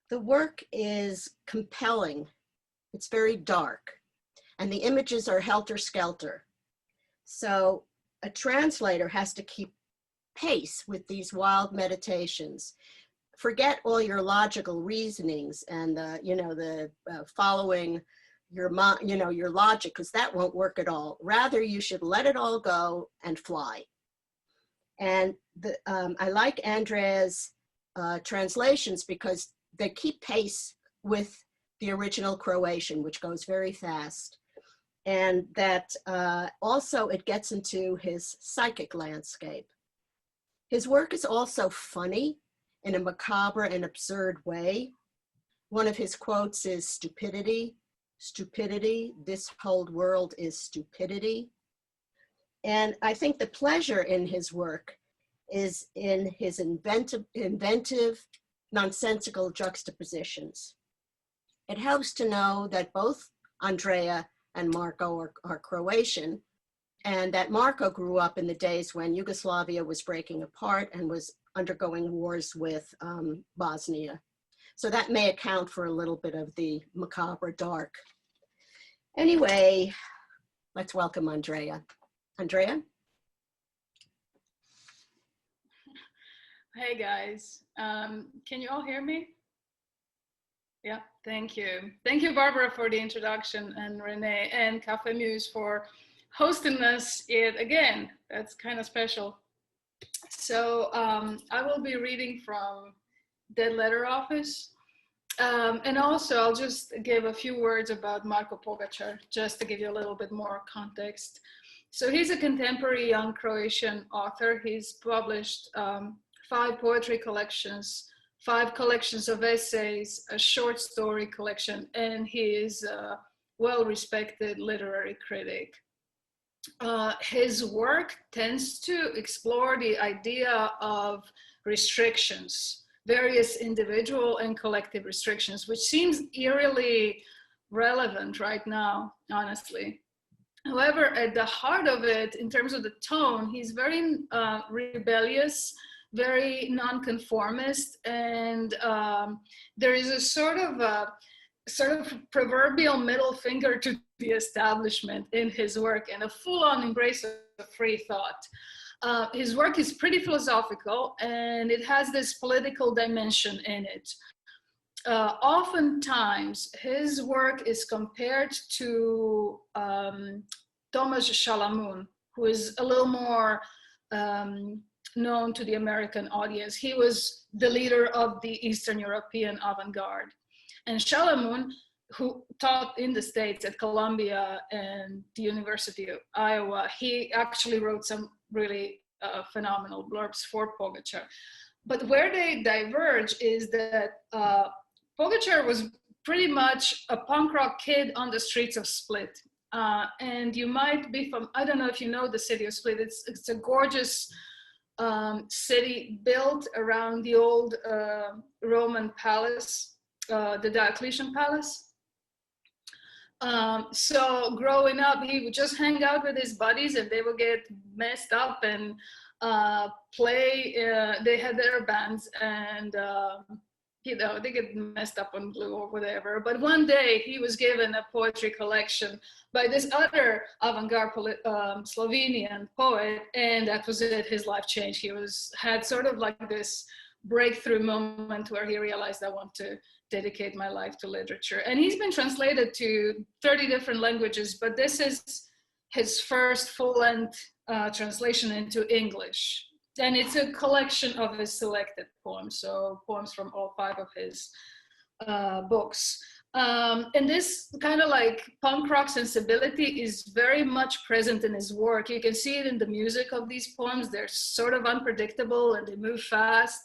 The work is compelling. It's very dark, and the images are helter-skelter. So a translator has to keep pace with these wild meditations. Forget all your logical reasonings and the following your your logic, because that won't work at all. Rather, you should let it all go and fly. And I like Andrea's translations because they keep pace with the original Croatian, which goes very fast. And that also it gets into his psychic landscape. His work is also funny in a macabre and absurd way. One of his quotes is stupidity, stupidity, this whole world is stupidity. And I think the pleasure in his work is in his inventive, nonsensical juxtapositions. It helps to know that both Andrea and Marko are Croatian, and that Marko grew up in the days when Yugoslavia was breaking apart and was undergoing wars with Bosnia. So that may account for a little bit of the macabre dark. Anyway, let's welcome Andrea. Andrea? Hey guys, can you all hear me? Yeah, thank you. Thank you, Barbara, for the introduction, and Renee and Café Muse for hosting us yet again. That's kind of special. So I will be reading from Dead Letter Office. And also I'll just give a few words about Marko Pogačar, just to give you a little bit more context. So he's a contemporary young Croatian author. He's published 5 poetry collections, 5 collections of essays, a short story collection, and he is a well-respected literary critic. His work tends to explore the idea of restrictions, various individual and collective restrictions, which seems eerily relevant right now, honestly. However, at the heart of it, in terms of the tone, he's very rebellious, very nonconformist, and there is a sort of proverbial middle finger to the establishment in his work and a full-on embrace of free thought. His work is pretty philosophical, and it has this political dimension in it. Oftentimes, his work is compared to Tomáš Šalamun, who is a little more known to the American audience. He was the leader of the Eastern European avant-garde. And Šalamun, who taught in the States at Columbia and the University of Iowa, he actually wrote some really phenomenal blurbs for Pogačar. But where they diverge is that Pogačar was pretty much a punk rock kid on the streets of Split. And you might be from, I don't know if you know the city of Split, it's a gorgeous city built around the old Roman palace, the Diocletian Palace. So growing up, he would just hang out with his buddies and they would get messed up and play. They had their bands and they get messed up on glue or whatever. But one day he was given a poetry collection by this other avant-garde Slovenian poet, and that was it. His life changed. He had sort of like this breakthrough moment where he realized, I want to dedicate my life to literature. And he's been translated to 30 different languages, but this is his first full-length translation into English. And it's a collection of his selected poems, so poems from all 5 of his books. And this kind of like punk rock sensibility is very much present in his work. You can see it in the music of these poems. They're sort of unpredictable and they move fast.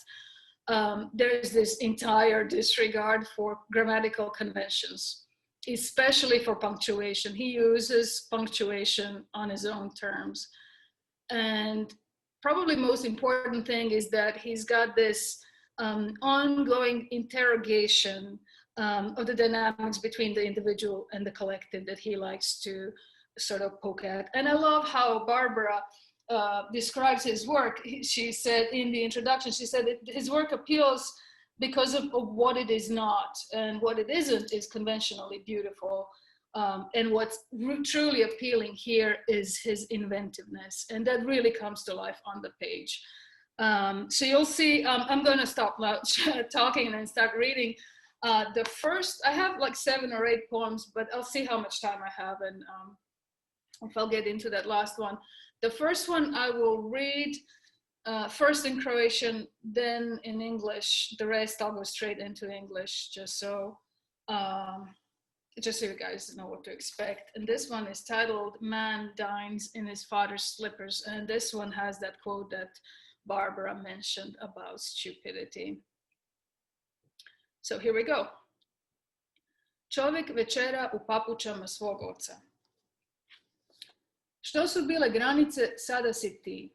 There's this entire disregard for grammatical conventions, especially for punctuation. He uses punctuation on his own terms. And probably most important thing is that he's got this ongoing interrogation of the dynamics between the individual and the collective that he likes to sort of poke at. And I love how Barbara describes his work. She said in the introduction, she said that his work appeals because of what it is not, and what it isn't is conventionally beautiful. And what's truly appealing here is his inventiveness, and that really comes to life on the page. So you'll see, I'm going to stop talking and start reading. The first, I have like 7 or 8 poems, but I'll see how much time I have, and if I'll get into that last one. The first one I will read first in Croatian, then in English. The rest I'll go straight into English, just so you guys know what to expect. And this one is titled "Man Dines in His Father's Slippers," and this one has that quote that Barbara mentioned about stupidity. So here we go. Čovjek večera u papučama svog oca. Što su bile granice, sada si ti.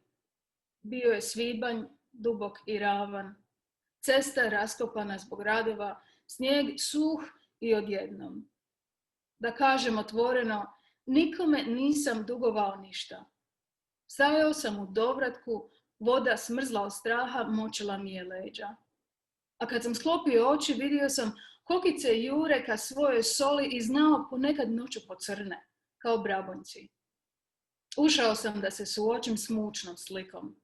Bio je svibanj, dubok i ravan. Cesta raskopana zbog radova, snijeg suh i odjednom. Da kažem otvoreno, nikome nisam dugovao ništa. Stajao sam u dovratku, voda smrzla od straha močila mi je leđa. A kad sam sklopio oči, vidio sam kokice jure ka svojoj soli i znao ponekad noću pocrne, kao brabonjci. Ušao sam da se suočim s mučnom slikom.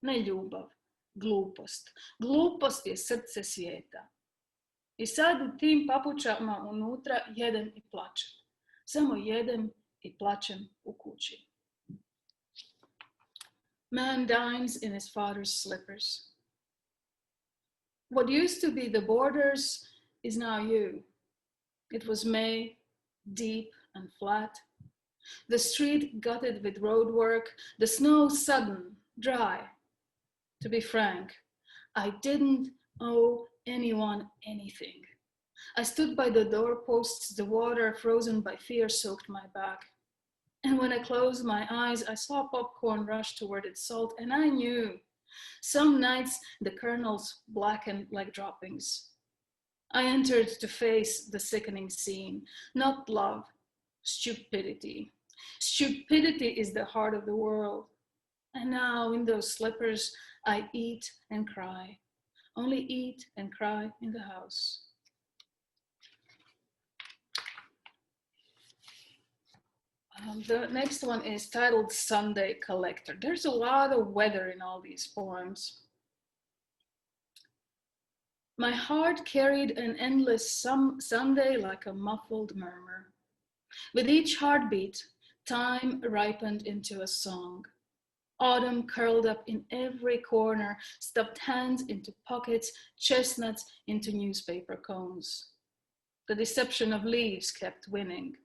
Ne ljubav, glupost. Glupost je srce svijeta. I sad u tim papučama unutra jedem i plačem. Samo jedem i plačem u kući. Man dines in his father's slippers. What used to be the borders is now you. It was May, deep and flat. The street gutted with roadwork, the snow sudden, dry. To be frank, I didn't owe anyone anything. I stood by the doorposts, the water frozen by fear soaked my back. And when I closed my eyes, I saw popcorn rush toward its salt, and I knew. Some nights the kernels blackened like droppings. I entered to face the sickening scene, not love, stupidity. Stupidity is the heart of the world. And now in those slippers, I eat and cry. Only eat and cry in the house. The next one is titled Sunday Collector. There's a lot of weather in all these poems. My heart carried an endless Sunday like a muffled murmur. With each heartbeat, time ripened into a song. Autumn curled up in every corner, stuffed hands into pockets, chestnuts into newspaper cones. The deception of leaves kept winning.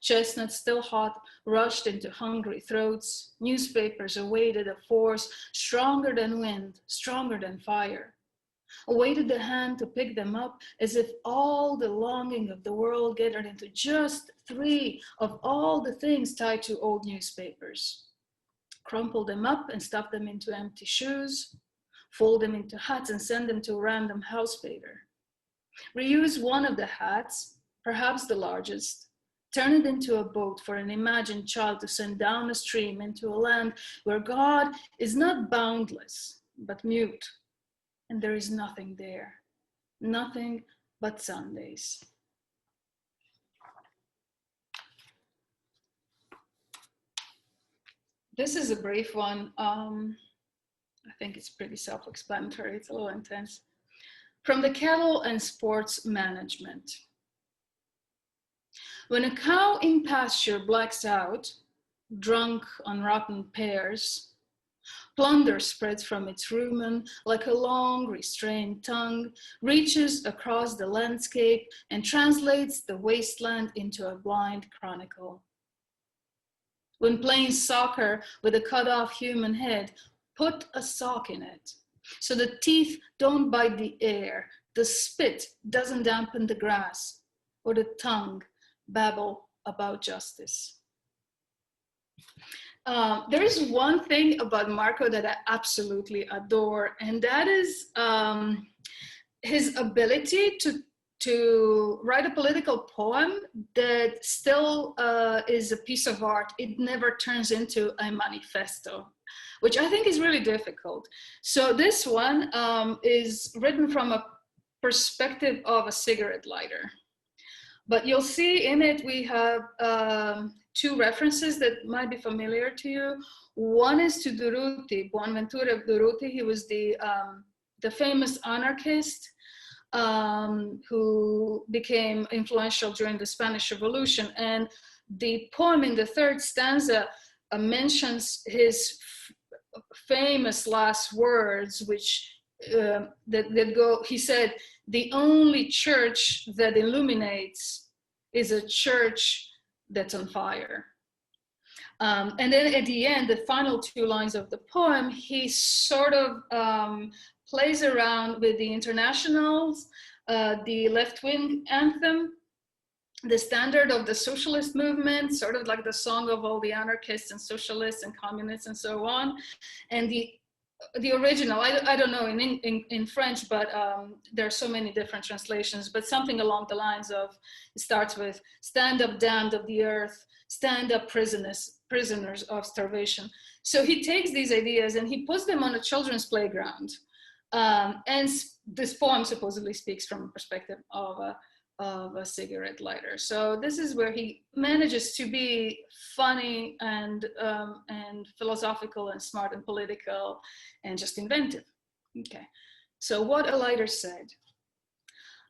Chestnuts, still hot, rushed into hungry throats. Newspapers awaited a force stronger than wind, stronger than fire. Awaited the hand to pick them up, as if all the longing of the world gathered into just 3 of all the things tied to old newspapers. Crumple them up and stuff them into empty shoes, fold them into hats and send them to a random house painter. Reuse one of the hats, perhaps the largest, turn it into a boat for an imagined child to send down a stream into a land where God is not boundless, but mute, and there is nothing there, nothing but Sundays. This is a brief one. I think it's pretty self-explanatory. It's a little intense. From the Cattle and Sports Management. When a cow in pasture blacks out, drunk on rotten pears, plunder spreads from its rumen like a long restrained tongue, reaches across the landscape and translates the wasteland into a blind chronicle. When playing soccer with a cut-off human head, put a sock in it, so the teeth don't bite the air, the spit doesn't dampen the grass, or the tongue babble about justice. There is one thing about Marko that I absolutely adore, and that is his ability to write a political poem that still is a piece of art. It never turns into a manifesto, which I think is really difficult. So this one is written from a perspective of a cigarette lighter. But you'll see in it we have two references that might be familiar to you. One is to Durruti, Buonaventura Durruti. He was the famous anarchist who became influential during the Spanish Revolution. And the poem in the third stanza mentions his famous last words, which that go, he said, "The only church that illuminates is a church that's on fire." And then at the end, the final two lines of the poem, he sort of plays around with the Internationals, the left-wing anthem, the standard of the socialist movement, sort of like the song of all the anarchists and socialists and communists and so on, and the original, I don't know in French, but there are so many different translations, but something along the lines of, it starts with, "Stand up, damned of the earth, stand up, prisoners of starvation." So he takes these ideas and he puts them on a children's playground. And this poem supposedly speaks from a perspective of a cigarette lighter. So this is where he manages to be funny and philosophical and smart and political and just inventive. Okay, so what a lighter said: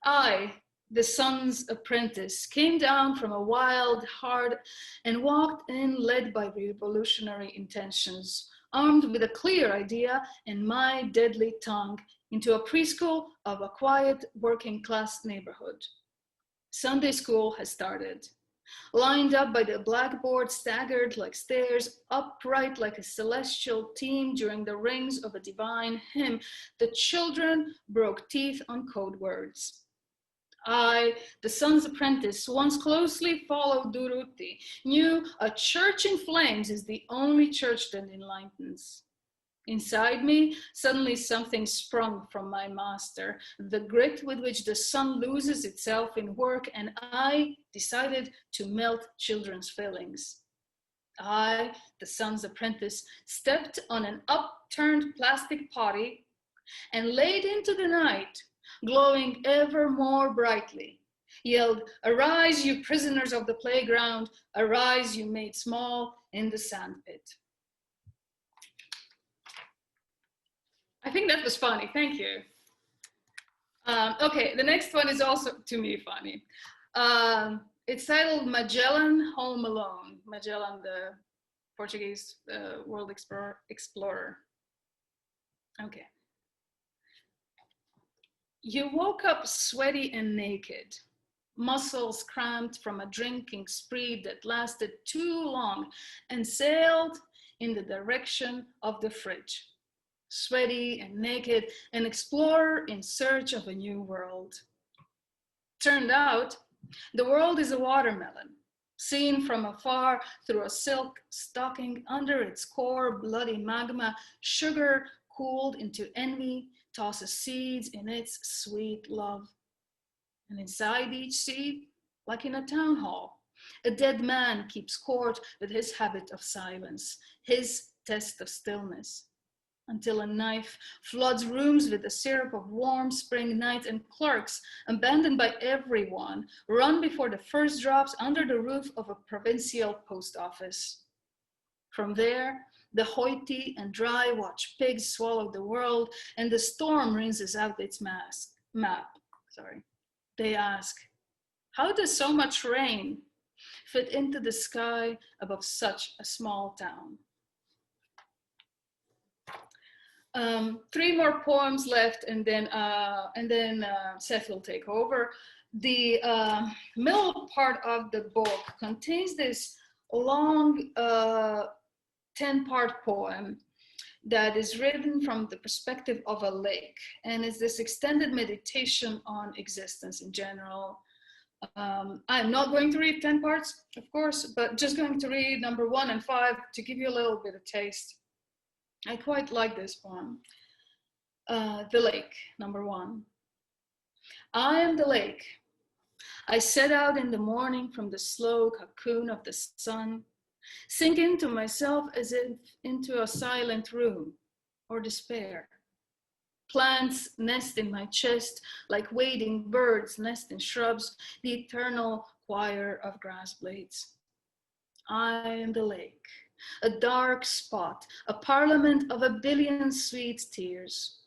"I, the sun's apprentice, came down from a wild heart and walked in led by revolutionary intentions, armed with a clear idea and my deadly tongue, into a preschool of a quiet working class neighborhood. Sunday school has started. Lined up by the blackboard, staggered like stairs, upright like a celestial team during the rings of a divine hymn, the children broke teeth on code words. I, the sun's apprentice, once closely followed Durruti, knew a church in flames is the only church that enlightens. Inside me, suddenly something sprung from my master, the grit with which the sun loses itself in work, and I decided to melt children's feelings. I, the sun's apprentice, stepped on an upturned plastic potty and laid into the night, glowing ever more brightly, yelled, "Arise, you prisoners of the playground, arise, you made small in the sandpit." I think that was funny, thank you. Okay, the next one is also, to me, funny. It's titled Magellan Home Alone. Magellan, the Portuguese world explorer. Okay. You woke up sweaty and naked, muscles cramped from a drinking spree that lasted too long, and sailed in the direction of the fridge. Sweaty and naked, an explorer in search of a new world. Turned out, the world is a watermelon, seen from afar through a silk stocking. Under its core, bloody magma, sugar cooled into envy, tosses seeds in its sweet love. And inside each seed, like in a town hall, a dead man keeps court with his habit of silence, his test of stillness, until a knife floods rooms with the syrup of warm spring nights, and clerks, abandoned by everyone, run before the first drops under the roof of a provincial post office. From there, the hoity and dry watch pigs swallow the world, and the storm rinses out its map. They ask, how does so much rain fit into the sky above such a small town? 3 more poems left, and then Seth will take over. The middle part of the book contains this long 10-part poem that is written from the perspective of a lake, and it's this extended meditation on existence in general. I'm not going to read 10 parts, of course, but just going to read number 1 and 5 to give you a little bit of taste. I quite like this poem. The lake, number 1. I am the lake. I set out in the morning from the slow cocoon of the sun, sink into myself as if into a silent room or despair. Plants nest in my chest like wading birds nest in shrubs, the eternal choir of grass blades. I am the lake, a dark spot, a parliament of a billion sweet tears.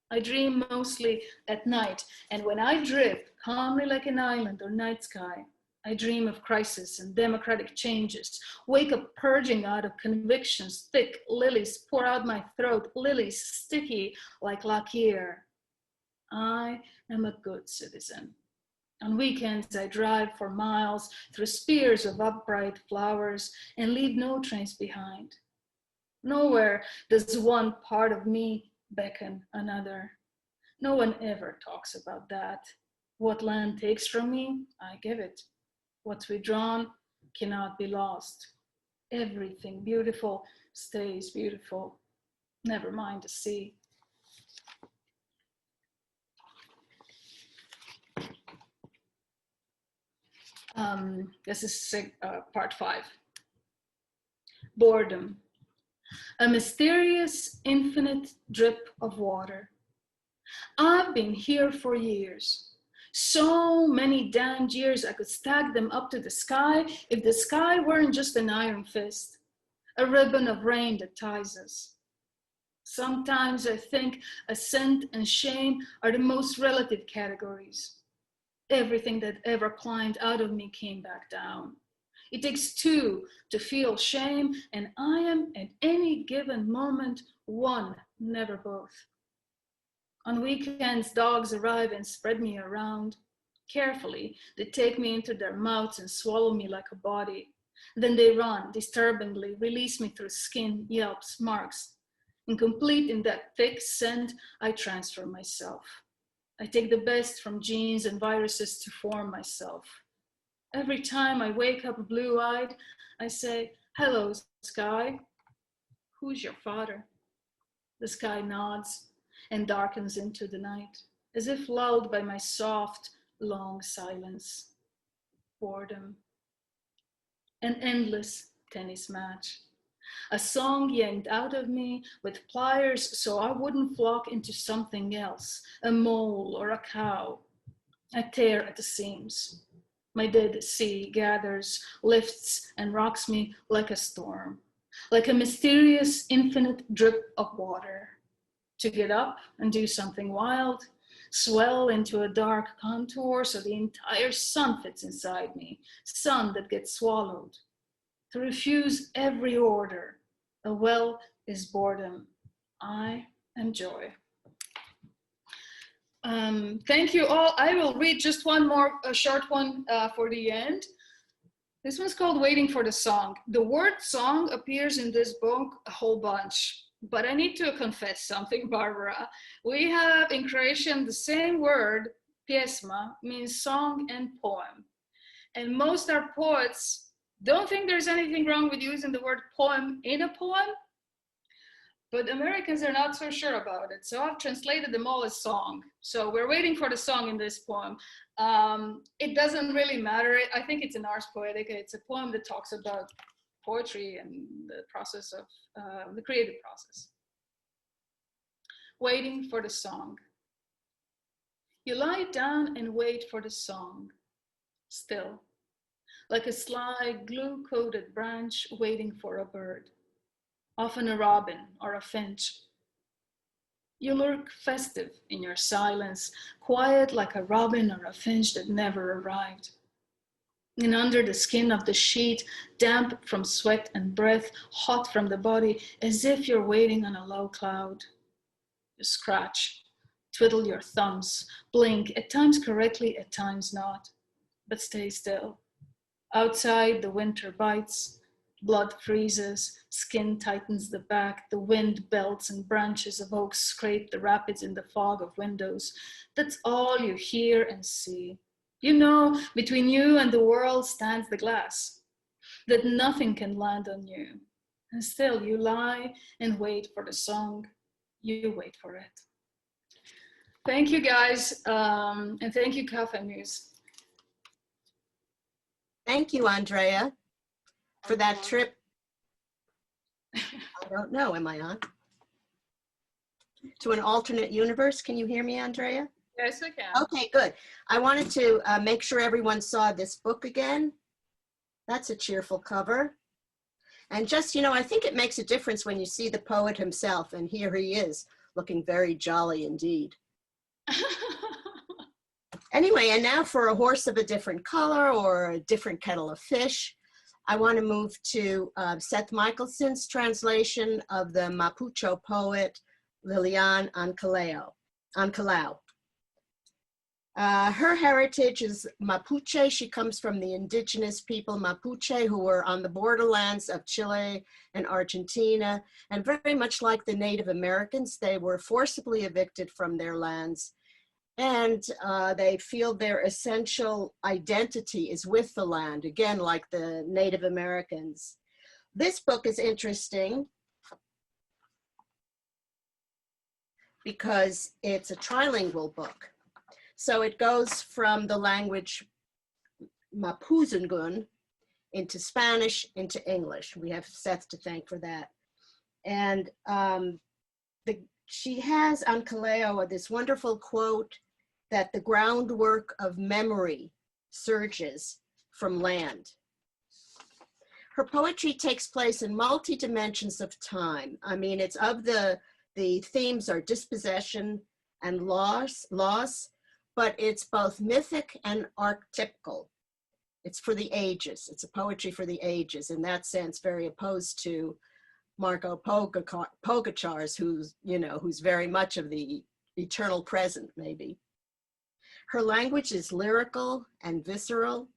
I dream mostly at night, and when I drift calmly like an island or night sky, I dream of crisis and democratic changes, wake up purging out of convictions, thick lilies pour out my throat, lilies sticky like lacquer. I am a good citizen. On weekends, I drive for miles through spears of upright flowers and leave no trace behind. Nowhere does one part of me beckon another. No one ever talks about that. What land takes from me, I give it. What's withdrawn cannot be lost. Everything beautiful stays beautiful. Never mind the sea. This is part 5. Boredom. A mysterious, infinite drip of water. I've been here for years. So many damned years I could stack them up to the sky if the sky weren't just an iron fist, a ribbon of rain that ties us. Sometimes I think ascent and shame are the most relative categories. Everything that ever climbed out of me came back down. It takes 2 to feel shame, and I am at any given moment one, never both. On weekends, dogs arrive and spread me around. Carefully, they take me into their mouths and swallow me like a body. Then they run, disturbingly, release me through skin, yelps, marks. Incomplete in that thick scent, I transfer myself. I take the best from genes and viruses to form myself. Every time I wake up blue-eyed, I say, "Hello, sky. Who's your father?" The sky nods and darkens into the night, as if lulled by my soft, long silence. Boredom. An endless tennis match. A song yanked out of me with pliers so I wouldn't flock into something else, a mole or a cow. I tear at the seams. My dead sea gathers, lifts, and rocks me like a storm, like a mysterious, infinite drip of water. To get up and do something wild, swell into a dark contour so the entire sun fits inside me, sun that gets swallowed. To refuse every order, a well is boredom. I am joy. Thank you all. I will read just one more, a short one for the end. This one's called Waiting for the Song. The word song appears in this book a whole bunch, but I need to confess something, Barbara. We have in Croatian the same word, pjesma, means song and poem. And most our poets don't think there's anything wrong with using the word poem in a poem, but Americans are not so sure about it. So I've translated them all as song. So we're waiting for the song in this poem. It doesn't really matter. I think it's an Ars Poetica. It's a poem that talks about poetry and the process of the creative process. Waiting for the song. You lie down and wait for the song, still, like a sly glue-coated branch waiting for a bird, often a robin or a finch. You lurk festive in your silence, quiet like a robin or a finch that never arrived. And under the skin of the sheet, damp from sweat and breath, hot from the body, as if you're waiting on a low cloud. You scratch, twiddle your thumbs, blink, at times correctly, at times not, but stay still. Outside, the winter bites, blood freezes, skin tightens the back, the wind belts and branches of oaks scrape the rapids in the fog of windows. That's all you hear and see. You know, between you and the world stands the glass, that nothing can land on you. And still you lie and wait for the song. You wait for it. Thank you guys, and thank you Café Muse. Thank you, Andrea, for that trip. I don't know, am I on? to an alternate universe. Can you hear me, Andrea? Yes, I can. Okay, good. I wanted to make sure everyone saw this book again. That's a cheerful cover. And just, you know, I think it makes a difference when you see the poet himself, and here he is, looking very jolly indeed. Anyway, and now for a horse of a different color or a different kettle of fish, I want to move to Seth Michelson's translation of the Mapuche poet Lilian Ancalao. Her heritage is Mapuche. She comes from the indigenous people Mapuche who were on the borderlands of Chile and Argentina. And very much like the Native Americans, they were forcibly evicted from their lands. And they feel their essential identity is with the land, again, like the Native Americans. This book is interesting because it's a trilingual book. So it goes from the language Mapuzungun into Spanish, into English. We have Seth to thank for that. And she has on Ancalao this wonderful quote that the groundwork of memory surges from land. Her poetry takes place in multi-dimensions of time. I mean, it's of the themes are dispossession and loss, but it's both mythic and archetypical. It's for the ages. It's a poetry for the ages. In that sense, very opposed to Marko Pogačar's, who's very much of the eternal present, maybe. Her language is lyrical and visceral.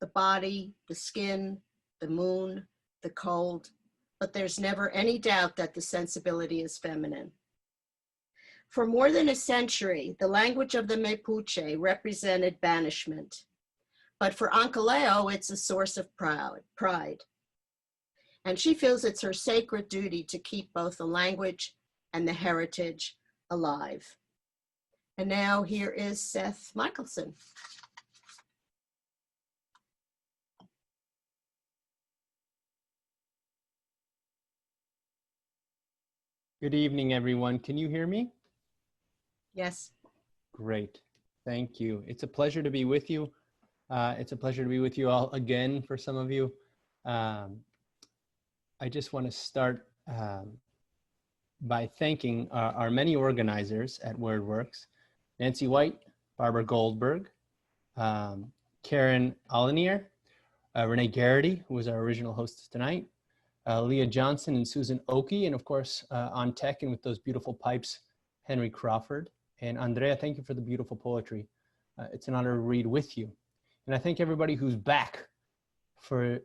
The body, the skin, the moon, the cold, but there's never any doubt that the sensibility is feminine. For more than a century, the language of the Mapuche represented banishment. But for Ancalao, it's a source of pride. And she feels it's her sacred duty to keep both the language and the heritage alive. And now here is Seth Michelson. Good evening, everyone. Can you hear me? Yes. Great. Thank you. It's a pleasure to be with you. It's a pleasure to be with you all again for some of you. I just want to start by thanking our many organizers at WordWorks: Nancy White, Barbara Goldberg, Karen Allenier, Renee Garrity, who was our original hostess tonight, Leah Johnson and Susan Oakey, and of course on tech and with those beautiful pipes, Henry Crawford. And Andrea, thank you for the beautiful poetry. It's an honor to read with you. And I thank everybody who's back for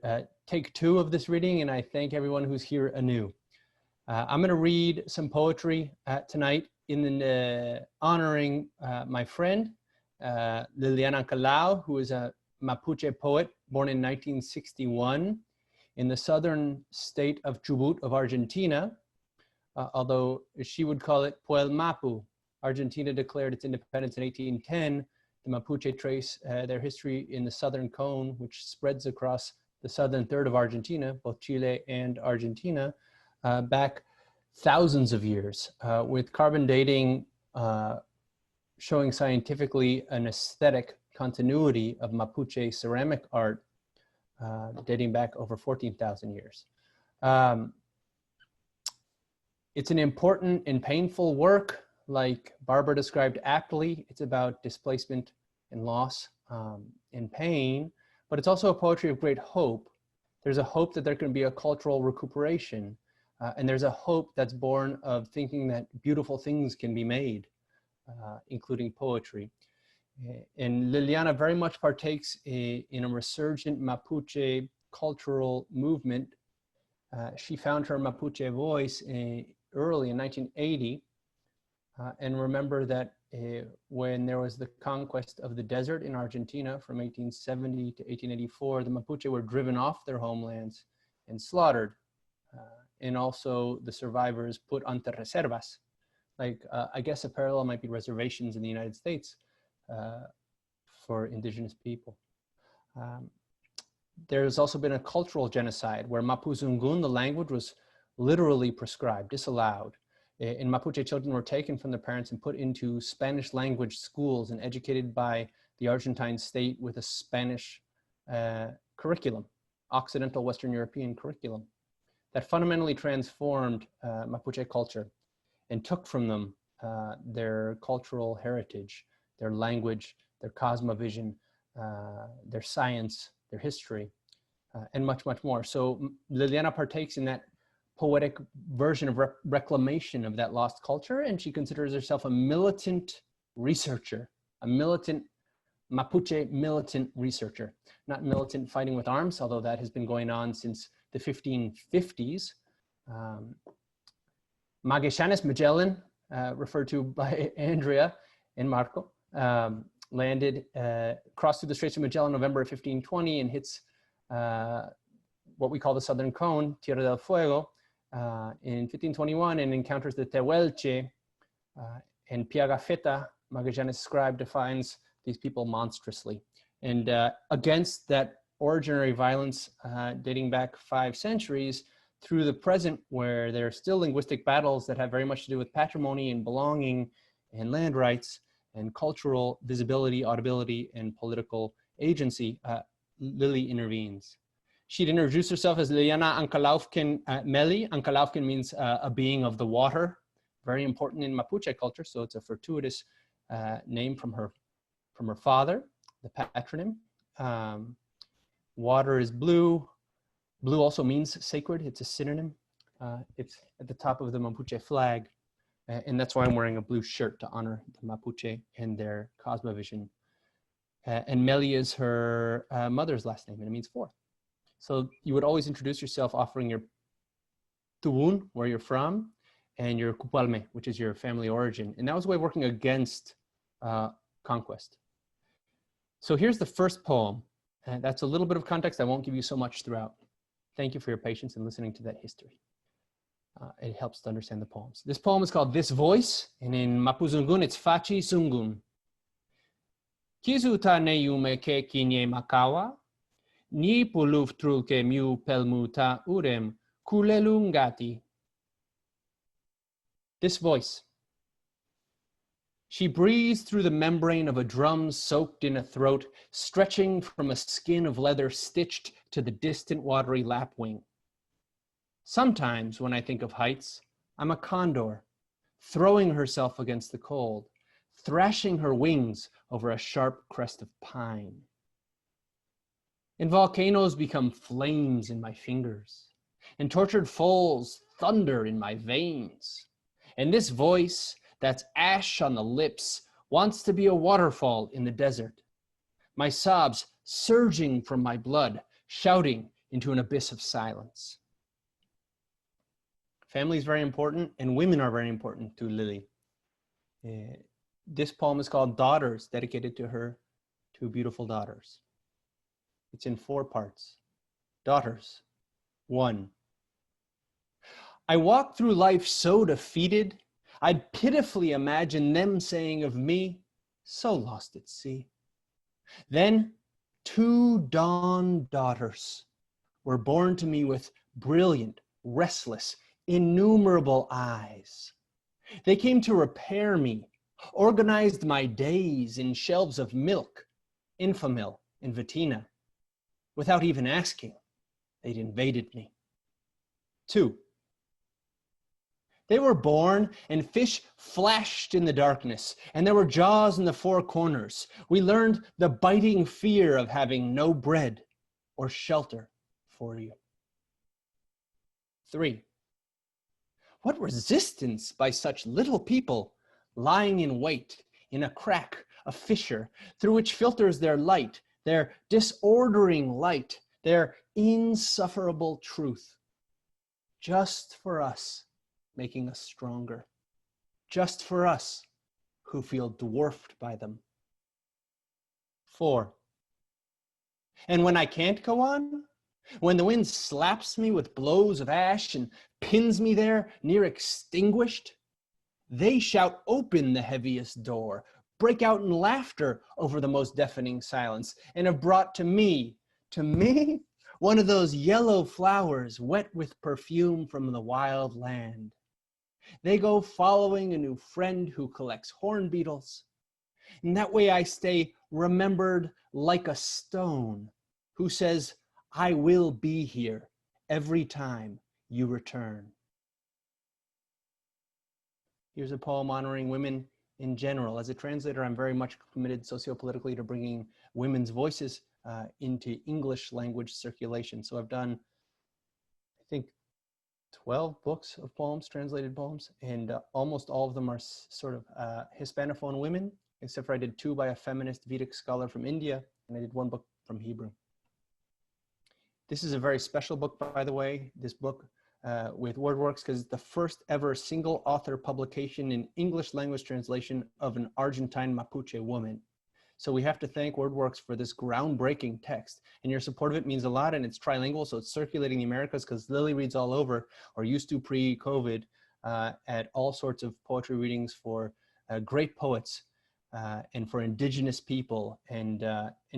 take 2 of this reading, and I thank everyone who's here anew. I'm going to read some poetry tonight in honoring my friend, Lilian Ancalao, who is a Mapuche poet born in 1961 in the southern state of Chubut of Argentina, although she would call it Puel Mapu. Argentina declared its independence in 1810. The Mapuche trace their history in the southern cone, which spreads across the southern third of Argentina, both Chile and Argentina, back thousands of years, with carbon dating showing scientifically an aesthetic continuity of Mapuche ceramic art dating back over 14,000 years. It's an important and painful work. Like Barbara described aptly, it's about displacement and loss and pain, but it's also a poetry of great hope. There's a hope that there can be a cultural recuperation, and there's a hope that's born of thinking that beautiful things can be made, including poetry. And Liliana very much partakes in a resurgent Mapuche cultural movement. She found her Mapuche voice early in 1980. And remember that when there was the conquest of the desert in Argentina from 1870 to 1884, the Mapuche were driven off their homelands and slaughtered. And also the survivors put ante reservas. Like, I guess a parallel might be reservations in the United States for indigenous people. There's also been a cultural genocide where Mapuzungun, the language, was literally proscribed, disallowed. And Mapuche children were taken from their parents and put into Spanish language schools and educated by the Argentine state with a Spanish curriculum, Occidental Western European curriculum, that fundamentally transformed Mapuche culture and took from them their cultural heritage, their language, their cosmovision, their science, their history, and much, much more. So Liliana partakes in that poetic version of reclamation of that lost culture, and she considers herself a militant researcher, a militant Mapuche militant researcher, not militant fighting with arms, although that has been going on since the 1550s. Magellan, referred to by Andrea and Marko, landed, crossed through the Straits of Magellan in November of 1520 and hits what we call the Southern Cone, Tierra del Fuego, in 1521, and encounters the Tehuelche, and Pigafetta, Magallanes' scribe, defines these people monstrously. And against that originary violence dating back 5 centuries through the present, where there are still linguistic battles that have very much to do with patrimony and belonging and land rights and cultural visibility, audibility, and political agency, Lily intervenes. She'd introduce herself as Liliana Ankalaufkin Meli. Ankalaufkin means a being of the water, very important in Mapuche culture, so it's a fortuitous name from her father, the patronym. Water is blue. Blue also means sacred. It's a synonym. It's at the top of the Mapuche flag. And that's why I'm wearing a blue shirt to honor the Mapuche and their cosmovision. And Meli is her mother's last name, and it means 4. So you would always introduce yourself offering your tuun, where you're from, and your kupalme, which is your family origin. And that was a way of working against conquest. So here's the first poem. And that's a little bit of context. I won't give you so much throughout. Thank you for your patience in listening to that history. It helps to understand the poems. This poem is called This Voice, and in Mapuzungun, it's Faci Sungun. Kizuta ne yume ke kinye makawa, ni puluf trulke miu pelmuta urem kulelungati. This voice. She breathes through the membrane of a drum soaked in a throat, stretching from a skin of leather stitched to the distant watery lapwing. Sometimes when I think of heights, I'm a condor, throwing herself against the cold, thrashing her wings over a sharp crest of pine. And volcanoes become flames in my fingers, and tortured foals thunder in my veins. And this voice, that's ash on the lips, wants to be a waterfall in the desert. My sobs surging from my blood, shouting into an abyss of silence. Family is very important, and women are very important to Lily. This poem is called Daughters, dedicated to her 2 beautiful daughters. It's in 4 parts. Daughters. 1. I walk through life so defeated, I'd pitifully imagine them saying of me, so lost at sea. Then 2 dawn daughters were born to me with brilliant, restless, innumerable eyes. They came to repair me, organized my days in shelves of milk, Infamil and Vitina. Without even asking, they'd invaded me. 2. They were born, and fish flashed in the darkness, and there were jaws in the 4 corners. We learned the biting fear of having no bread or shelter for you. 3. What resistance by such little people, lying in wait in a crack, a fissure, through which filters their light, their disordering light, their insufferable truth, just for us, making us stronger, just for us who feel dwarfed by them. 4. And when I can't go on, when the wind slaps me with blows of ash and pins me there near extinguished, they shout open the heaviest door, break out in laughter over the most deafening silence, and have brought to me, one of those yellow flowers wet with perfume from the wild land. They go following a new friend who collects horn beetles. And that way I stay remembered like a stone who says, I will be here every time you return. Here's a poem honoring women in general. As a translator, I'm very much committed sociopolitically to bringing women's voices into English language circulation. So I've done, I think, 12 books of poems, translated poems, and almost all of them are sort of Hispanophone women, except for I did 2 by a feminist Vedic scholar from India, and I did 1 book from Hebrew. This is a very special book, by the way, this book with WordWorks, because it's the first ever single author publication in English language translation of an Argentine Mapuche woman. So we have to thank WordWorks for this groundbreaking text, and your support of it means a lot, and it's trilingual, so it's circulating the Americas because Lily reads all over, or used to pre-COVID, at all sorts of poetry readings for great poets and for indigenous people, and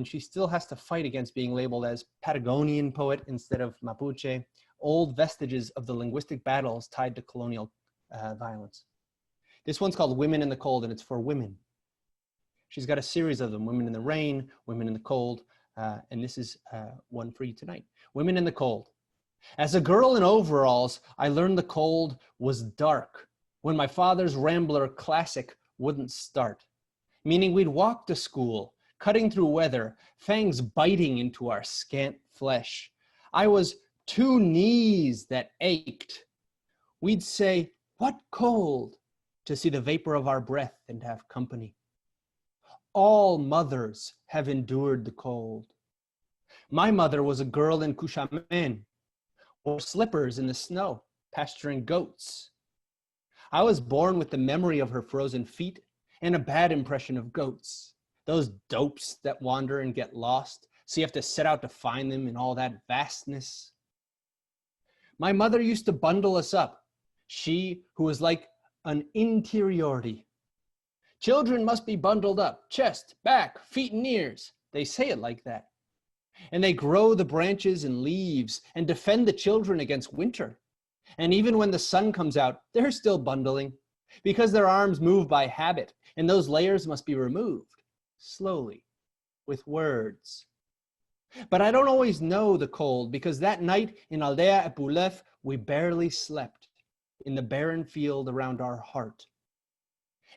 she still has to fight against being labeled as Patagonian poet instead of Mapuche, old vestiges of the linguistic battles tied to colonial violence. This one's called Women in the Cold, and it's for women. She's got a series of them, Women in the Rain, Women in the Cold, and this is one for you tonight. Women in the Cold. As a girl in overalls, I learned the cold was dark when my father's Rambler Classic wouldn't start. Meaning we'd walk to school, cutting through weather, fangs biting into our scant flesh. I was 2 knees that ached. We'd say, what cold, to see the vapor of our breath and have company. All mothers have endured the cold. My mother was a girl in Cushamen, wore slippers in the snow, pasturing goats. I was born with the memory of her frozen feet and a bad impression of goats, those dopes that wander and get lost, so you have to set out to find them in all that vastness. My mother used to bundle us up, she who was like an interiority. Children must be bundled up, chest, back, feet and ears. They say it like that. And they grow the branches and leaves and defend the children against winter. And even when the sun comes out, they're still bundling because their arms move by habit, and those layers must be removed slowly with words. But I don't always know the cold, because that night in Aldea Epulef, we barely slept in the barren field around our heart.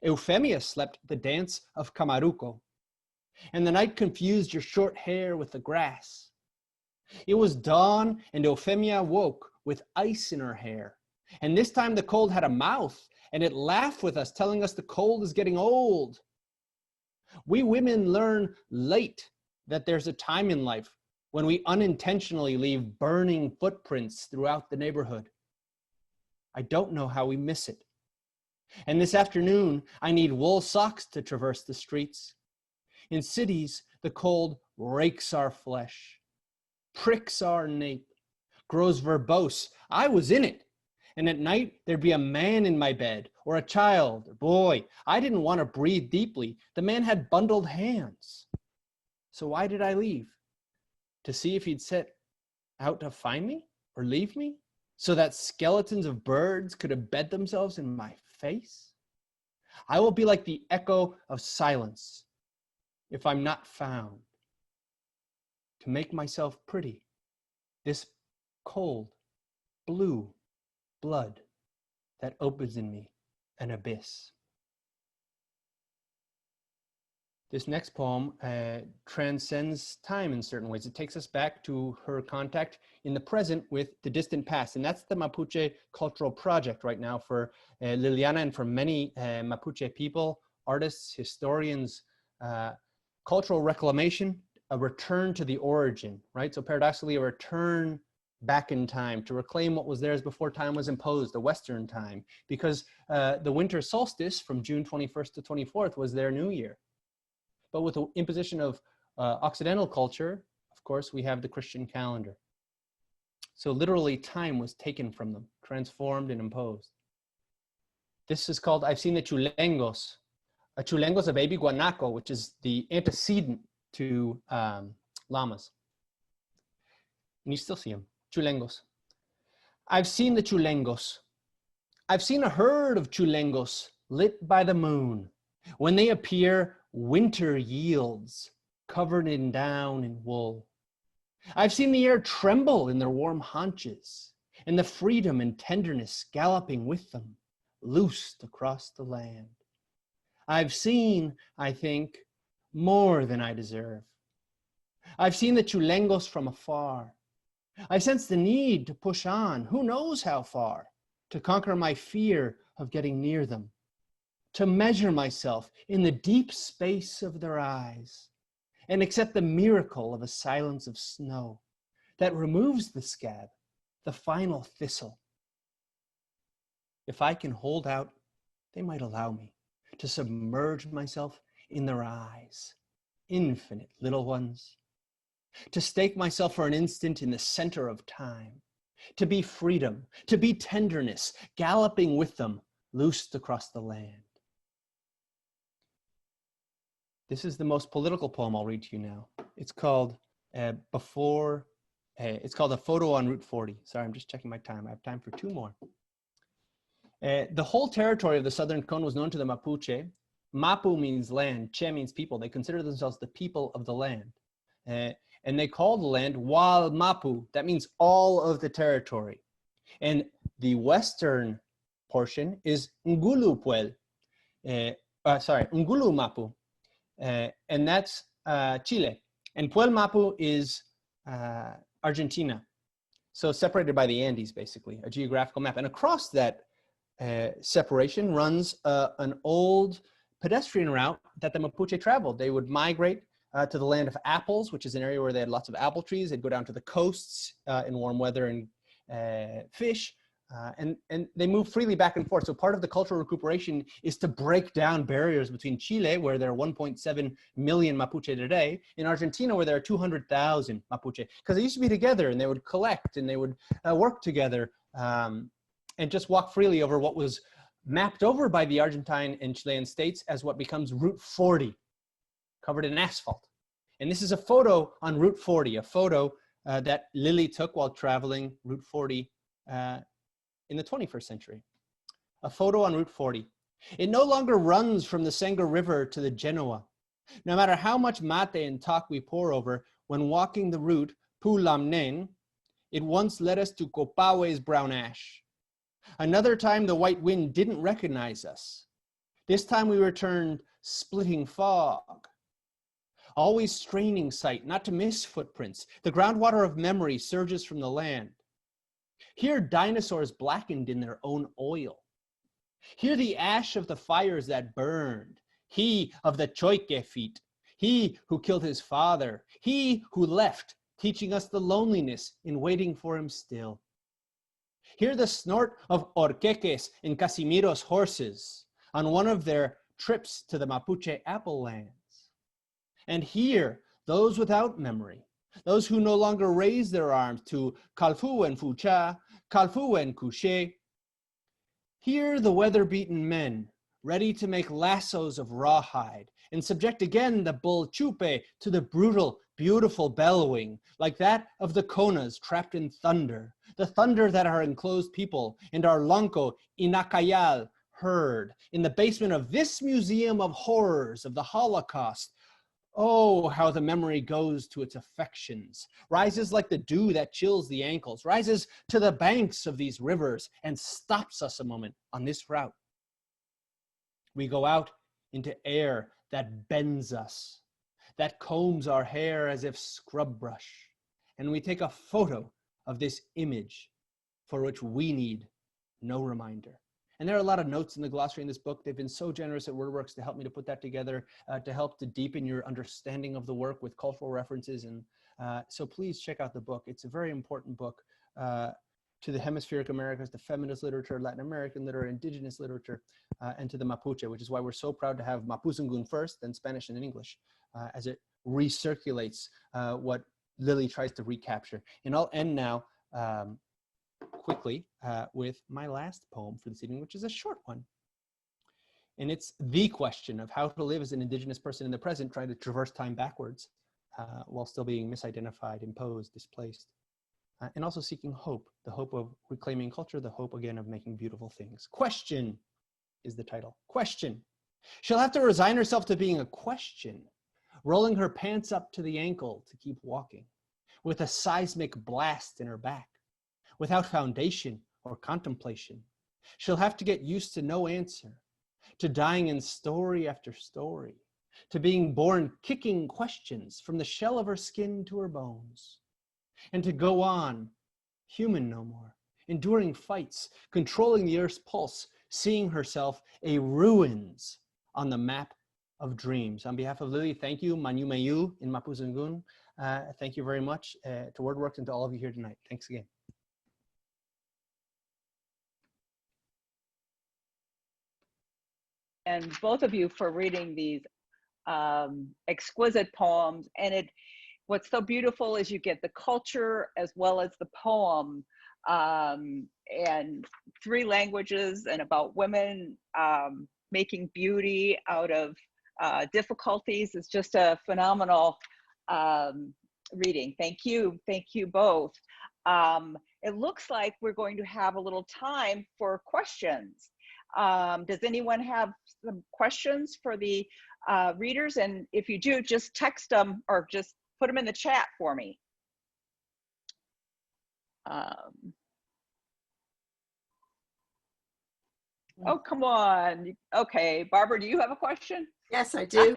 Euphemia slept the dance of Camaruco, and the night confused your short hair with the grass. It was dawn, and Euphemia woke with ice in her hair. And this time the cold had a mouth, and it laughed with us, telling us the cold is getting old. We women learn late that there's a time in life when we unintentionally leave burning footprints throughout the neighborhood. I don't know how we miss it. And this afternoon, I need wool socks to traverse the streets. In cities, the cold rakes our flesh, pricks our nape, grows verbose. I was in it. And at night, there'd be a man in my bed, or a child, or boy. I didn't want to breathe deeply. The man had bundled hands. So why did I leave? To see if he'd set out to find me or leave me, so that skeletons of birds could embed themselves in my face? I will be like the echo of silence if I'm not found. To make myself pretty, this cold, blue blood that opens in me an abyss. This next poem transcends time in certain ways. It takes us back to her contact in the present with the distant past. And that's the Mapuche cultural project right now for Liliana and for many Mapuche people, artists, historians, cultural reclamation, a return to the origin, right? So paradoxically, a return back in time to reclaim what was theirs before time was imposed, the Western time, because the winter solstice from June 21st to 24th was their new year. But with the imposition of Occidental culture, of course, we have the Christian calendar. So literally time was taken from them, transformed and imposed. This is called, I've seen the chulengos. A chulengo is a baby guanaco, which is the antecedent to llamas. And you still see them, chulengos. I've seen the chulengos. I've seen a herd of chulengos lit by the moon. When they appear, winter yields, covered in down and wool. I've seen the air tremble in their warm haunches, and the freedom and tenderness galloping with them, loosed across the land. I've seen, I think, more than I deserve. I've seen the chulengos from afar. I've sensed the need to push on, who knows how far, to conquer my fear of getting near them, to measure myself in the deep space of their eyes, and accept the miracle of a silence of snow that removes the scab, the final thistle. If I can hold out, they might allow me to submerge myself in their eyes, infinite little ones, to stake myself for an instant in the center of time, to be freedom, to be tenderness, galloping with them, loosed across the land. This is the most political poem I'll read to you now. It's called it's called A Photo on Route 40. Sorry, I'm just checking my time. I have time for two more. The whole territory of the Southern Cone was known to the Mapuche. Mapu means land, Che means people. They consider themselves the people of the land. And they call the land Wal Mapu. That means all of the territory. And the western portion is Ngulu Puel. Ngulu Mapu. And that's Chile. And Puel Mapu is Argentina. So separated by the Andes, basically, a geographical map. And across that separation runs an old pedestrian route that the Mapuche traveled. They would migrate to the land of apples, which is an area where they had lots of apple trees. They'd go down to the coasts in warm weather and fish. And they move freely back and forth. So part of the cultural recuperation is to break down barriers between Chile, where there are 1.7 million Mapuche today, in Argentina, where there are 200,000 Mapuche. Because they used to be together, and they would collect, and they would work together, and just walk freely over what was mapped over by the Argentine and Chilean states as what becomes Route 40, covered in asphalt. And this is a photo on Route 40, a photo that Lily took while traveling Route 40 in the 21st century. A photo on Route 40. It no longer runs from the Senga River to the Genoa. No matter how much mate and talk we pour over, when walking the route Pulamnen, it once led us to Copawe's brown ash. Another time the white wind didn't recognize us. This time we returned splitting fog. Always straining sight not to miss footprints. The groundwater of memory surges from the land. Here dinosaurs blackened in their own oil. Here the ash of the fires that burned. He of the choike feet. He who killed his father. He who left, teaching us the loneliness in waiting for him still. Hear the snort of Orqueques and Casimiro's horses on one of their trips to the Mapuche apple lands. And hear those without memory, those who no longer raise their arms to Kalfu and Fucha, Kalfu and Couché. Hear the weather-beaten men, ready to make lassos of rawhide and subject again the bull chupe to the brutal, beautiful bellowing, like that of the Konas trapped in thunder, the thunder that our enclosed people and our Lanco Inacayal heard in the basement of this museum of horrors of the Holocaust. Oh, how the memory goes to its affections, rises like the dew that chills the ankles, rises to the banks of these rivers and stops us a moment on this route. We go out into air that bends us, that combs our hair as if scrub brush, and we take a photo of this image for which we need no reminder. And there are a lot of notes in the glossary in this book. They've been so generous at WordWorks to help me to put that together, to help to deepen your understanding of the work with cultural references. And so please check out the book. It's a very important book to the hemispheric Americas, to feminist literature, Latin American literature, indigenous literature, and to the Mapuche, which is why we're so proud to have Mapuzungun first, then Spanish and English, as it recirculates what Lily tries to recapture. And I'll end now quickly with my last poem for this evening, which is a short one. And it's the question of how to live as an indigenous person in the present, trying to traverse time backwards while still being misidentified, imposed, displaced. and also seeking hope, the hope of reclaiming culture, the hope again of making beautiful things. Question is the title. Question. She'll have to resign herself to being a question, rolling her pants up to the ankle to keep walking, with a seismic blast in her back, without foundation or contemplation. She'll have to get used to no answer, to dying in story after story, to being born kicking questions from the shell of her skin to her bones, and to go on, human no more, enduring fights, controlling the earth's pulse, seeing herself a ruins on the map of dreams. On behalf of Lily, thank you, Manyu Mayu in Mapuzungun. Thank you very much to WordWorks and to all of you here tonight. Thanks again. And both of you for reading these exquisite poems. And what's so beautiful is you get the culture as well as the poem, and 3 languages and about women making beauty out of difficulties. It's just a phenomenal reading. Thank you both. It looks like we're going to have a little time for questions. Does anyone have some questions for the readers? And if you do, just text them or just put them in the chat for me. Oh, come on. Okay, Barbara, do you have a question? Yes, I do.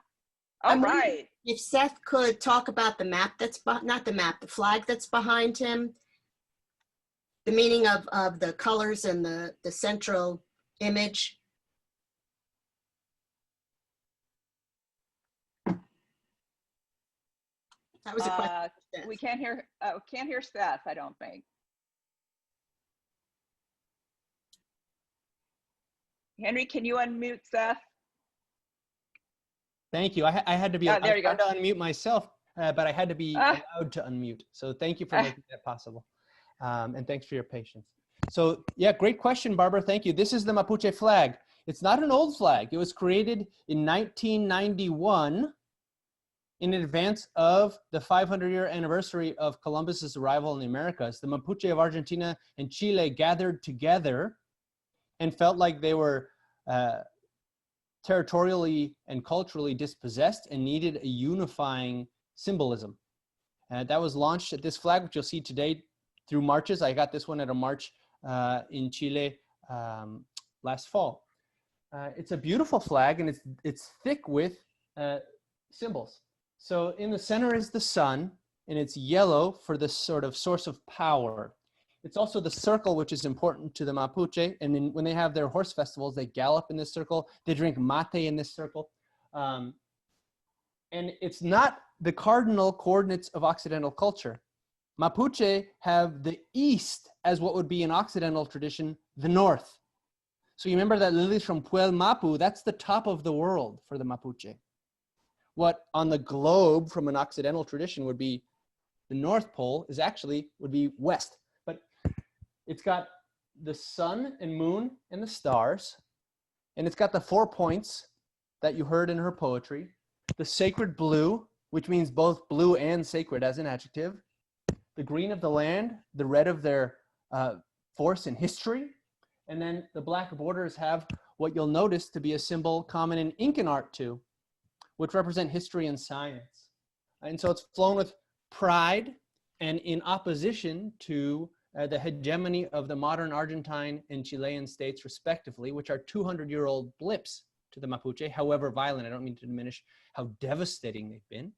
All right. If Seth could talk about the map that's, not the map, the flag that's behind him, the meaning of the colors and the central image. That was a question. We can't hear Seth, I don't think. Henry, can you unmute Seth? Thank you. I had to be there you go. to unmute myself, but I had to be allowed to unmute. So thank you for making that possible. And thanks for your patience. So yeah, great question, Barbara. Thank you. This is the Mapuche flag. It's not an old flag. It was created in 1991 in advance of the 500-year anniversary of Columbus's arrival in the Americas. The Mapuche of Argentina and Chile gathered together and felt like they were territorially and culturally dispossessed and needed a unifying symbolism. That was launched at this flag, which you'll see today through marches. I got this one at a march in Chile last fall. It's a beautiful flag, and it's thick with symbols. So in the center is the sun, and it's yellow for the sort of source of power. It's also the circle, which is important to the Mapuche. And then when they have their horse festivals, they gallop in this circle. They drink mate in this circle. And it's not the cardinal coordinates of Occidental culture. Mapuche have the east as what would be in Occidental tradition, the north. So you remember that lilies from Puel Mapu, that's the top of the world for the Mapuche. What on the globe from an Occidental tradition would be the North Pole would be west. But it's got the sun and moon and the stars, and it's got the 4 points that you heard in her poetry, the sacred blue, which means both blue and sacred as an adjective, the green of the land, the red of their force and history, and then the black borders have what you'll notice to be a symbol common in Incan art too, which represent history and science. And so it's flown with pride and in opposition to the hegemony of the modern Argentine and Chilean states respectively, which are 200-year-old blips to the Mapuche, however violent. I don't mean to diminish how devastating they've been.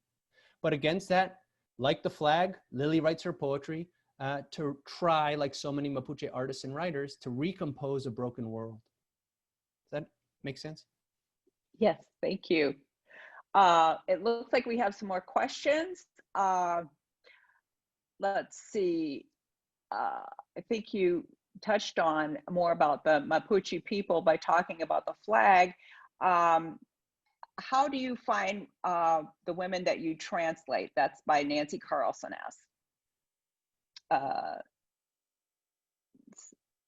But against that, like the flag, Lily writes her poetry to try, like so many Mapuche artists and writers, to recompose a broken world. Does that make sense? Yes, thank you. It looks like we have some more questions. Let's see. I think you touched on more about the Mapuche people by talking about the flag. How do you find the women that you translate? That's by Nancy Carlson S.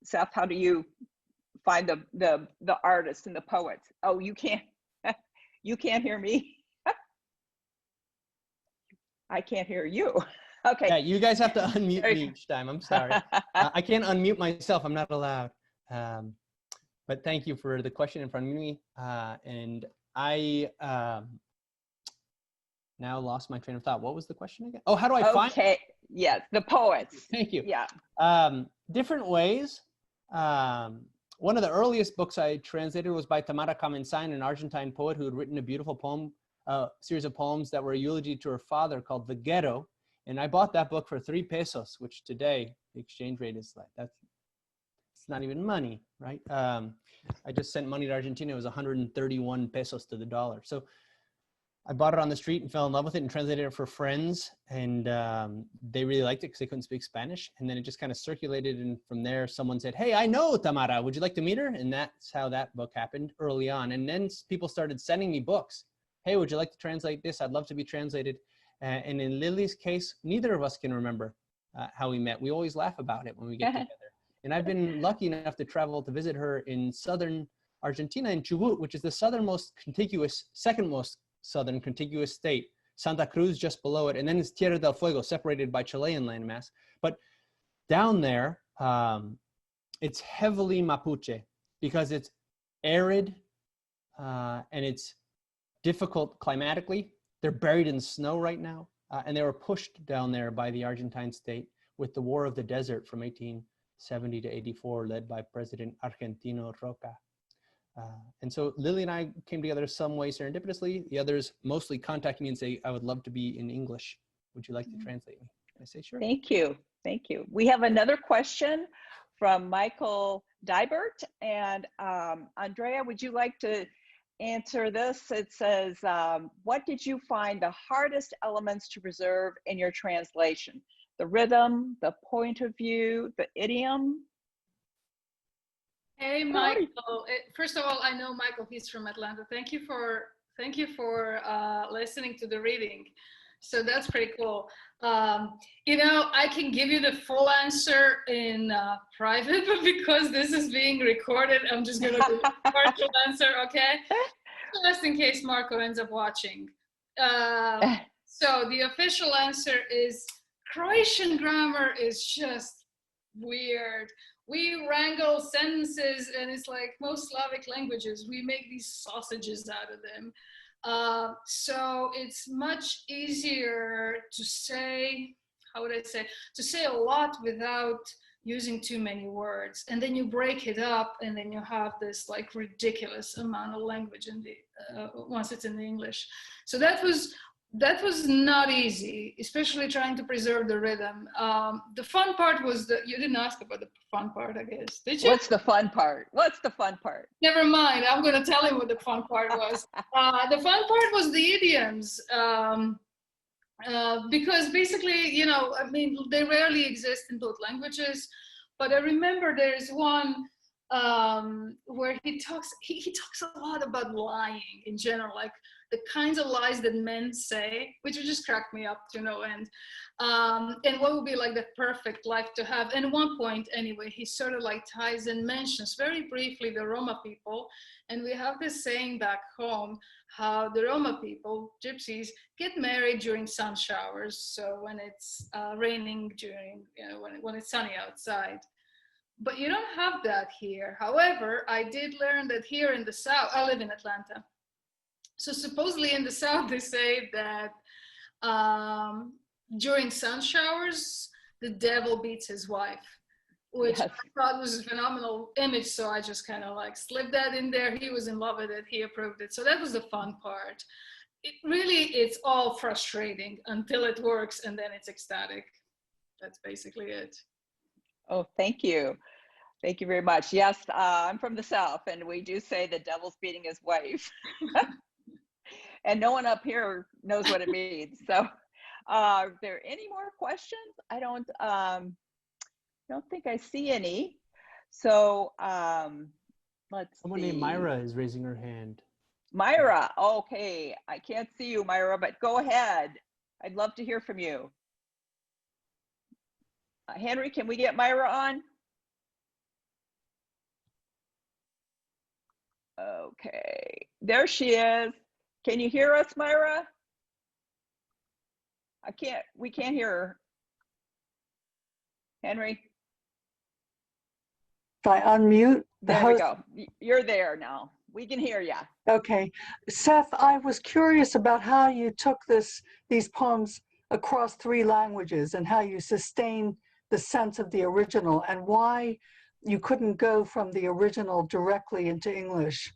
Seth, how do you find the artists and the poets? Oh, you can't you can't hear me. I can't hear you. Okay. Yeah, you guys have to unmute me each time. I'm sorry. I can't unmute myself. I'm not allowed. But thank you for the question in front of me. And I now lost my train of thought. What was the question again? Oh, how do I find? Okay. Yes, the poets. Thank you. Yeah. Different ways. One of the earliest books I translated was by Tamara Kamensain, an Argentine poet who had written a beautiful poem, series of poems that were a eulogy to her father called The Ghetto. And I bought that book for 3 pesos, which today the exchange rate is like, it's not even money, right? I just sent money to Argentina. It was 131 pesos to the dollar. So I bought it on the street and fell in love with it and translated it for friends. And they really liked it because they couldn't speak Spanish. And then it just kind of circulated. And from there, someone said, hey, I know Tamara. Would you like to meet her? And that's how that book happened early on. And then people started sending me books. Hey, would you like to translate this? I'd love to be translated. And in Lily's case, neither of us can remember how we met. We always laugh about it when we get together. And I've been lucky enough to travel to visit her in southern Argentina, in Chubut, which is the southernmost contiguous, second most southern contiguous state. Santa Cruz just below it, and then it's Tierra del Fuego, separated by Chilean landmass. But down there, it's heavily Mapuche because it's arid and it's difficult climatically. They're buried in snow right now, and they were pushed down there by the Argentine state with the War of the Desert from 1870 to 84, led by President Argentino Roca. And so Lily and I came together some way serendipitously. The others mostly contact me and say, I would love to be in English. Would you like to translate me? I say, sure. Thank you. Thank you. We have another question from Michael Dybert. And Andrea, would you like to answer this? It says, what did you find the hardest elements to preserve in your translation? The rhythm, the point of view, the idiom? Hey, Michael. First of all, I know Michael, he's from Atlanta. Thank you for listening to the reading. So that's pretty cool. You know, I can give you the full answer in private, but because this is being recorded, I'm just going to do a partial answer, okay? Just in case Marko ends up watching. So the official answer is Croatian grammar is just weird. We wrangle sentences, and it's like most Slavic languages, we make these sausages out of them. So it's much easier to say, how would I say, to say a lot without using too many words. And then you break it up, and then you have this like ridiculous amount of language in the, once it's in the English. So that was not easy, especially trying to preserve the rhythm. The fun part was that you didn't ask about the fun part, I guess. Did you? What's the fun part? What's the fun part? Never Never mind. I'm going to tell him what the fun part was. The fun part was the idioms. Because basically, you know, I mean, they rarely exist in both languages. But I remember there's one where he talks a lot about lying in general, like the kinds of lies that men say, which would just crack me up to no end. And what would be like the perfect life to have. And at one point, anyway, he sort of like ties and mentions very briefly the Roma people. And we have this saying back home, how the Roma people, gypsies, get married during sun showers. So when it's raining during, you know, when it's sunny outside. But you don't have that here. However, I did learn that here in the South, I live in Atlanta. So supposedly in the South, they say that during sun showers, the devil beats his wife, which Yes. I thought was a phenomenal image. So I just kind of like slipped that in there. He was in love with it. He approved it. So that was the fun part. It's all frustrating until it works, and then it's ecstatic. That's basically it. Oh, thank you. Thank you very much. Yes, I'm from the South, and we do say the devil's beating his wife. And no one up here knows what it means. So are there any more questions? I don't think I see any. So let's Someone see. named Myra is raising her hand. Myra, okay. I can't see you, Myra, but go ahead. I'd love to hear from you. Henry, can we get Myra on? Okay, there she is. Can you hear us, Myra? We can't hear her. Henry? If I unmute the There we host. go. You're there now. We can hear you. Okay. Seth, I was curious about how you took these poems across 3 languages and how you sustain the sense of the original and why you couldn't go from the original directly into English.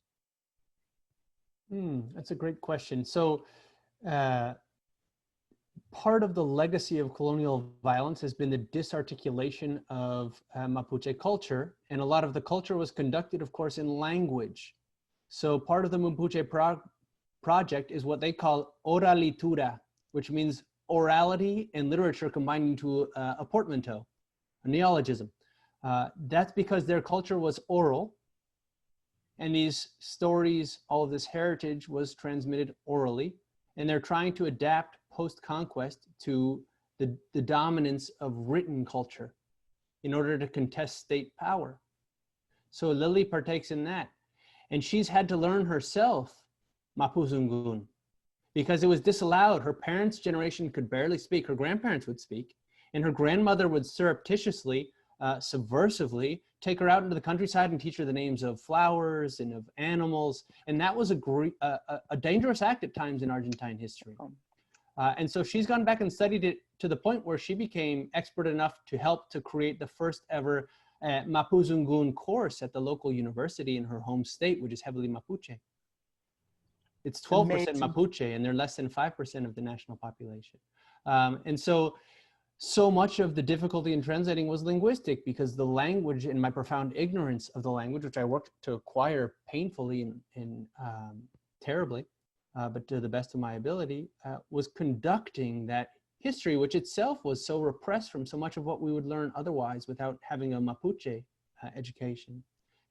That's a great question. So part of the legacy of colonial violence has been the disarticulation of Mapuche culture. And a lot of the culture was conducted, of course, in language. So part of the Mapuche project is what they call oralitura, which means orality and literature combined into a portmanteau, a neologism. That's because their culture was oral, and these stories, all of this heritage was transmitted orally, and they're trying to adapt post-conquest to the dominance of written culture in order to contest state power. So Lily partakes in that. And she's had to learn herself Mapuzungun because it was disallowed. Her parents' generation could barely speak. Her grandparents would speak. And her grandmother would surreptitiously, subversively, take her out into the countryside and teach her the names of flowers and of animals. And that was a dangerous act at times in Argentine history. And so she's gone back and studied it to the point where she became expert enough to help to create the first ever Mapuzungun course at the local university in her home state, which is heavily Mapuche. It's 12% Mapuche, and they're less than 5% of the national population. And so much of the difficulty in translating was linguistic because the language and my profound ignorance of the language, which I worked to acquire painfully and terribly, but to the best of my ability, was conducting that history, which itself was so repressed from so much of what we would learn otherwise without having a Mapuche education.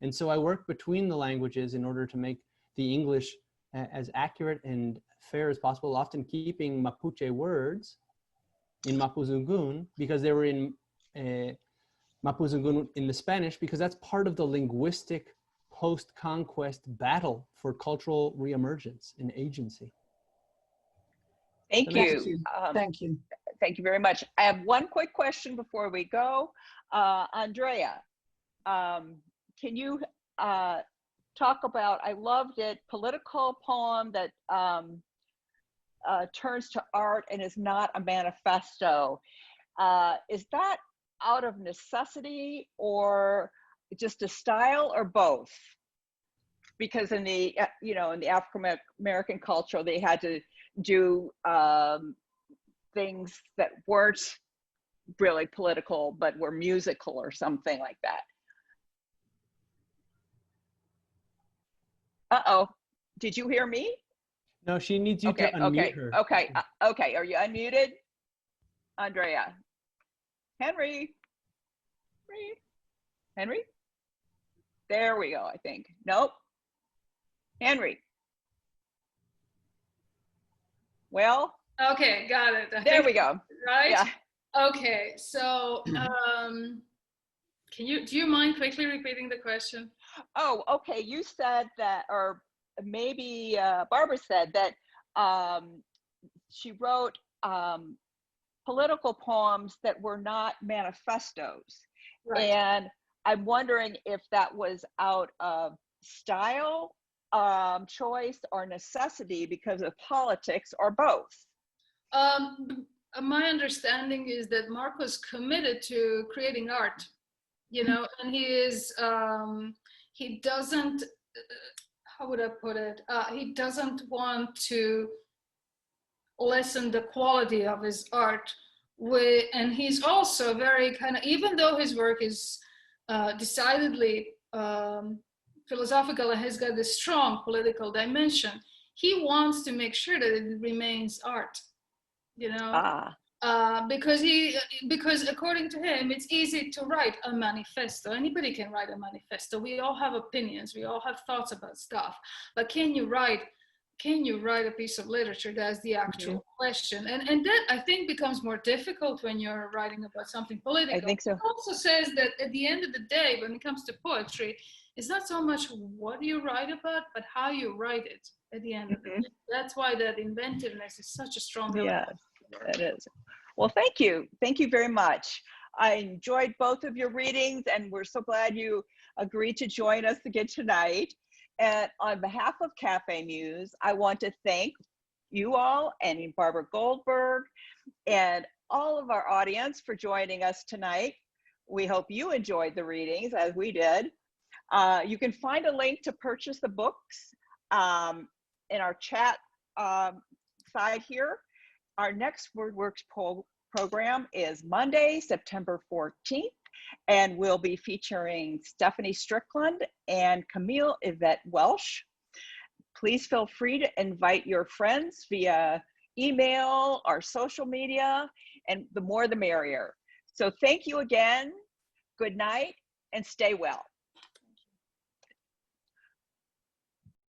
And so I worked between the languages in order to make the English as accurate and fair as possible, often keeping Mapuche words in Mapuzungun because they were in Mapuzungun in the Spanish, because that's part of the linguistic post-conquest battle for cultural reemergence and agency. Thank you. Thank you. Thank you very much. I have one quick question before we go. Andrea, can you talk about, I loved it, political poem that turns to art and is not a manifesto. Is that out of necessity or just a style or both? Because in the, in the African American culture, they had to do things that weren't really political, but were musical or something like that. Uh-oh, did you hear me? No, she needs you to unmute her. Okay, okay, are you unmuted? Andrea. Henry? Henry? There we go, I think. Nope. Henry. Well. Okay, got it. There we go. Right? Yeah. Okay, so do you mind quickly repeating the question? Oh, okay. You said that, or maybe Barbara said that she wrote political poems that were not manifestos. Right. And I'm wondering if that was out of style, choice, or necessity because of politics, or both. My understanding is that Marko's committed to creating art, and he is, he doesn't, how would I put it? He doesn't want to lessen the quality of his art. And he's also very kind of, even though his work is decidedly philosophical and has got this strong political dimension, he wants to make sure that it remains art, because according to him, it's easy to write a manifesto. Anybody can write a manifesto. We all have opinions. We all have thoughts about stuff. But can you write a piece of literature? That's the actual question. And that, I think, becomes more difficult when you're writing about something political. I think so. It also says that at the end of the day, when it comes to poetry, it's not so much what you write about, but how you write it at the end of the day. That's why that inventiveness is such a strong element. Yes, it is. Well, thank you. Thank you very much. I enjoyed both of your readings, and we're so glad you agreed to join us again tonight. And on behalf of Café Muse, I want to thank you all and Barbara Goldberg and all of our audience for joining us tonight. We hope you enjoyed the readings as we did. You can find a link to purchase the books in our chat side here. Our next WordWorks program is Monday, September 14th, and we'll be featuring Stephanie Strickland and Camille Yvette Walsh. Please feel free to invite your friends via email or social media, and the more the merrier. So thank you again, good night, and stay well.